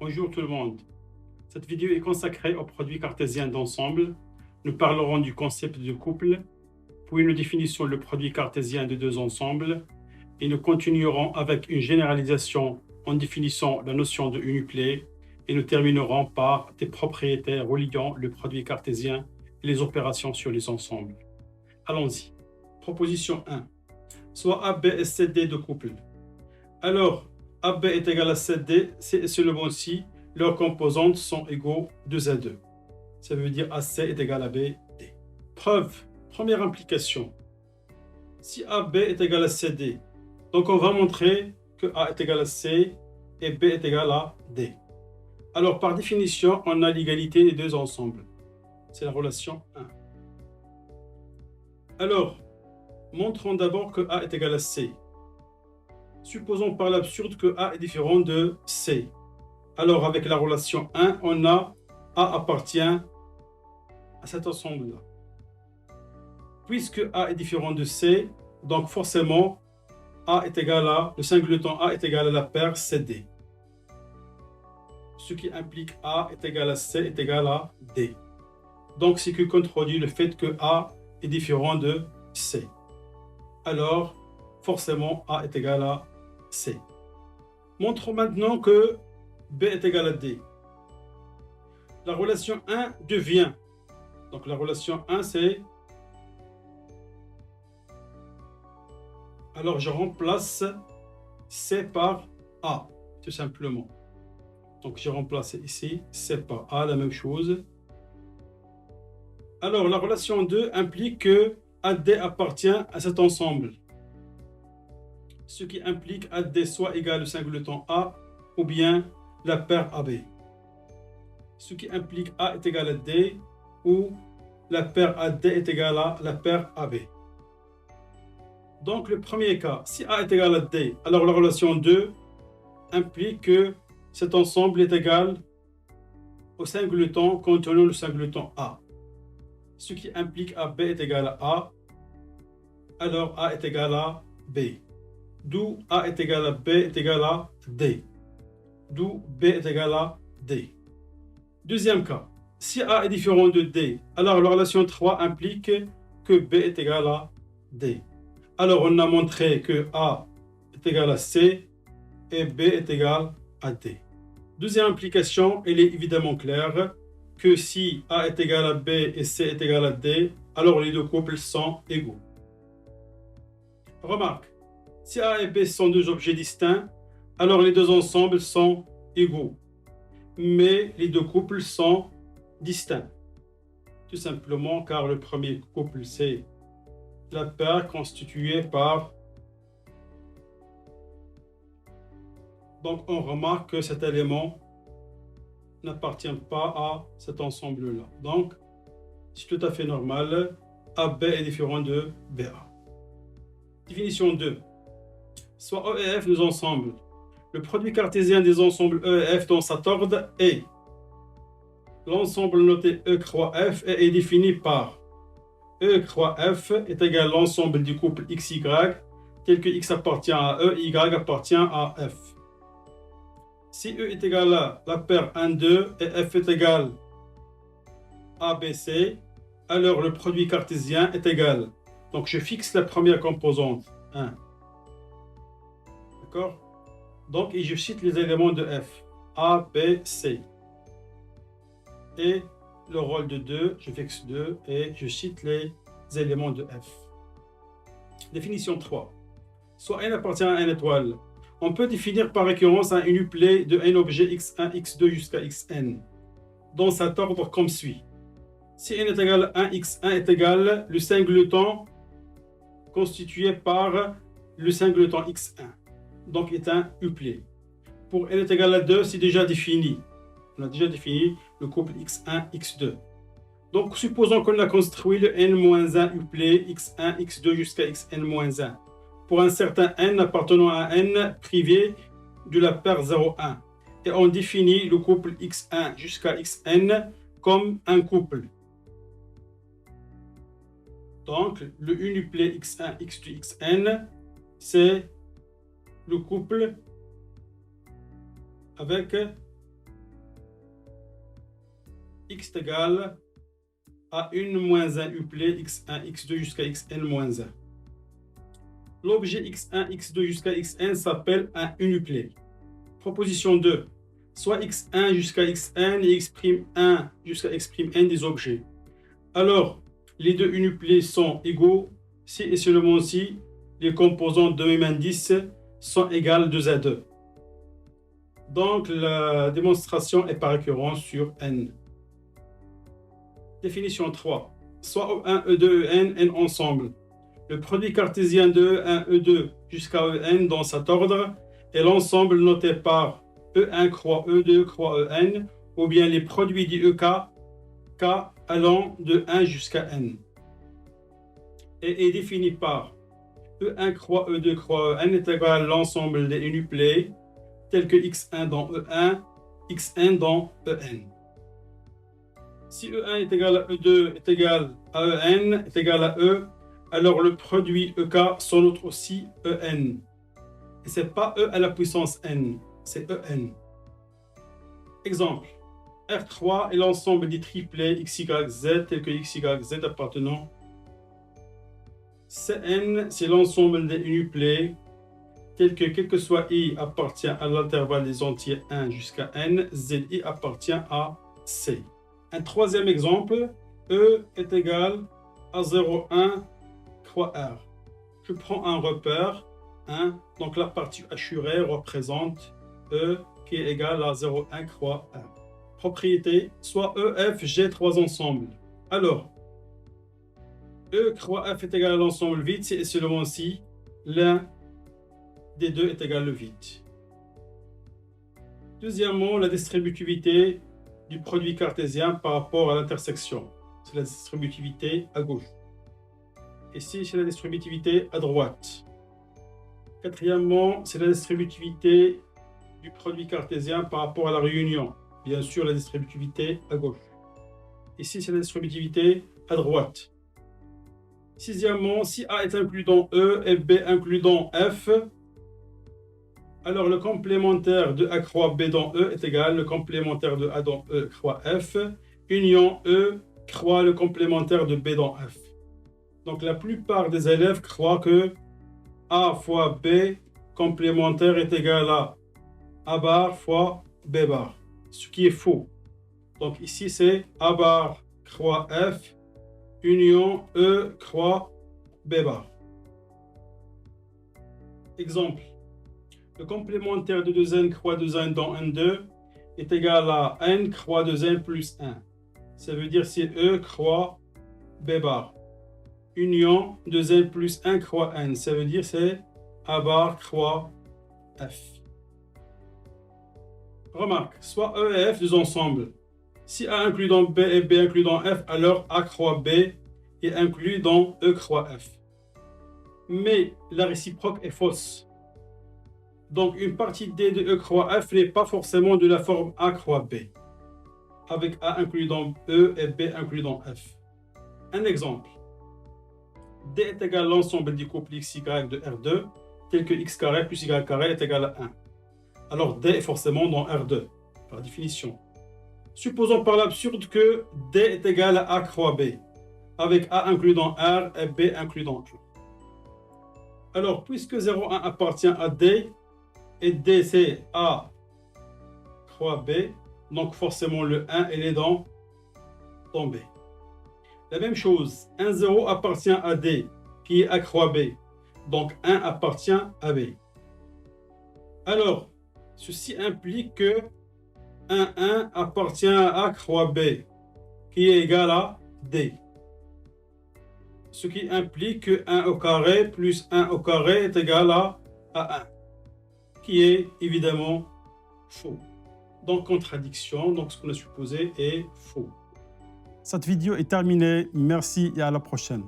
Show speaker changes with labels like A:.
A: Bonjour tout le monde. Cette vidéo est consacrée aux produits cartésiens d'ensemble. Nous parlerons du concept de couple, puis nous définissons le produit cartésien de deux ensembles et nous continuerons avec une généralisation en définissant la notion de uniplet et nous terminerons par des propriétés reliant le produit cartésien et les opérations sur les ensembles. Allons-y. Proposition 1. Soit AB et CD de couple. Alors, AB est égal à CD, c'est seulement si leurs composantes sont égaux 2 à 2. Ça veut dire AC est égal à BD. Preuve, première implication. Si AB est égal à CD, donc on va montrer que A est égal à C et B est égal à D. Alors, par définition, on a l'égalité des deux ensembles. C'est la relation 1. Alors, montrons d'abord que A est égal à C. Supposons par l'absurde que A est différent de C. Alors, avec la relation 1, on a A appartient à cet ensemble-là. Puisque A est différent de C, donc forcément, A est égal à, le singleton A est égal à la paire CD. Ce qui implique A est égal à C est égal à D. Donc, ce qui contredit le fait que A est différent de C. Alors, forcément, A est égal à C. Montrons maintenant que B est égal à D. La relation 1 devient, donc la relation 1 c'est, alors je remplace C par A, tout simplement. Donc j'ai remplacé ici C par A, la même chose. Alors la relation 2 implique que AD appartient à cet ensemble. Ce qui implique AD soit égal au singleton A ou bien la paire AB. Ce qui implique A est égal à D ou la paire AD est égale à la paire AB. Donc le premier cas, si A est égal à D, alors la relation 2 implique que cet ensemble est égal au singleton contenant le singleton A. Ce qui implique AB est égal à A, alors A est égal à B. D'où A est égal à B est égal à D. D'où B est égal à D. Deuxième cas, si A est différent de D, alors la relation 3 implique que B est égal à D. Alors on a montré que A est égal à C et B est égal à D. Deuxième implication, elle est évidemment claire, que si A est égal à B et C est égal à D, alors les deux couples sont égaux. Remarque, si A et B sont deux objets distincts, alors les deux ensembles sont égaux. Mais les deux couples sont distincts. Tout simplement car le premier couple, c'est la paire constituée par... Donc on remarque que cet élément n'appartient pas à cet ensemble-là. Donc, c'est tout à fait normal. AB est différent de BA. Définition 2. Soit E et F deux ensembles. Le produit cartésien des ensembles E et F dans cet ordre est l'ensemble noté E croix F est défini par E croix F est égal à l'ensemble du couple XY tel que X appartient à E, Y appartient à F. Si E est égal à la paire 1, 2 et F est égal à ABC, alors le produit cartésien est égal. Donc je fixe la première composante 1. D'accord? Donc et je cite les éléments de F. A, B, C. Et le rôle de 2, je fixe 2 et je cite les éléments de F. Définition 3. Soit N appartient à N étoile. On peut définir par récurrence un uniplet de n objets x1, x2 jusqu'à xn dans cet ordre comme suit. Si n est égal à 1, x1 est égal le singleton constitué par le singleton x1. Donc est un uplet. Pour n est égal à 2, c'est déjà défini. On a déjà défini le couple x1, x2. Donc supposons qu'on a construit le n-1 uplet x1, x2 jusqu'à xn-1. Pour un certain n appartenant à n privé de la paire 0, 1. Et on définit le couple x1 jusqu'à xn comme un couple. Donc, le uniplet x1, x2, xn, c'est le couple avec x est égal à 1 moins 1 uplé x1, x2 jusqu'à xn moins 1. L'objet x1, x2 jusqu'à xn s'appelle un uniplet. Proposition 2. Soit x1 jusqu'à xn et x'1 jusqu'à x'n des objets. Alors, les deux uniplets sont égaux si et seulement si les composants de même indice sont égales 2 à 2. Donc, la démonstration est par récurrence sur n. Définition 3. Soit E1, E2, En, n ensemble. Le produit cartésien de E1, E2 jusqu'à En dans cet ordre est l'ensemble noté par E1 croix E2 croix En ou bien les produits du EK K allant de 1 jusqu'à N. Et est défini par E1 croix E2 croix En est égal à l'ensemble des uniplets tels que x1 dans E1, xn dans En. Si E1 est égal à E2 est égal à En est égal à E, alors le produit EK sonne aussi En. Et ce n'est pas E à la puissance N, c'est En. Exemple, R3 est l'ensemble des triplets XYZ tels que XYZ appartenant. Cn, c'est l'ensemble des uniplets tels que quel que soit I appartient à l'intervalle des entiers 1 jusqu'à N, Zi appartient à C. Un troisième exemple, E est égal à 0,1 croix R. Je prends un repère, 1, donc la partie assurée représente E qui est égal à 0,1 croix R. Propriété, soit E, F, G, trois ensembles. Alors, E croix F est égal à l'ensemble vide si et seulement si l'un des deux est égal au vide. Deuxièmement, la distributivité du produit cartésien par rapport à l'intersection. C'est la distributivité à gauche. Ici, c'est la distributivité à droite. Quatrièmement, c'est la distributivité du produit cartésien par rapport à la réunion. Bien sûr, la distributivité à gauche. Ici, c'est la distributivité à droite. Sixièmement, si A est inclus dans E et B inclus dans F, alors le complémentaire de A croix B dans E est égal au complémentaire de A dans E croix F, union E croix le complémentaire de B dans F. Donc la plupart des élèves croient que A fois B complémentaire est égal à A bar fois B bar, ce qui est faux. Donc ici c'est A bar croix F, union E croix B bar. Exemple. Le complémentaire de 2n croix 2n dans n2 est égal à n croix 2n plus 1. Ça veut dire c'est E croix B bar. Union 2n plus 1 croix n. Ça veut dire c'est A bar croix F. Remarque, soit E et F deux ensembles. Si A inclus dans B et B inclus dans F, alors A croix B est inclus dans E croix F. Mais la réciproque est fausse. Donc, une partie D de E croix F n'est pas forcément de la forme A croix B, avec A inclus dans E et B inclus dans F. Un exemple. D est égal à l'ensemble des couples XY de R2, tel que X carré plus Y carré est égal à 1. Alors, D est forcément dans R2, par définition. Supposons par l'absurde que D est égal à A croix B, avec A inclus dans R et B inclus dans E. Alors, puisque 0,1 appartient à D, et D c'est A croix B, donc forcément le 1 il est dans B. La même chose, 1, 0 appartient à D, qui est A croix B, donc 1 appartient à B. Alors, ceci implique que 1, 1 appartient à A croix B, qui est égal à D. Ce qui implique que 1 au carré plus 1 au carré est égal à 1. Qui est évidemment faux. Donc contradiction, donc ce qu'on a supposé est faux. Cette vidéo est terminée. Merci et à la prochaine.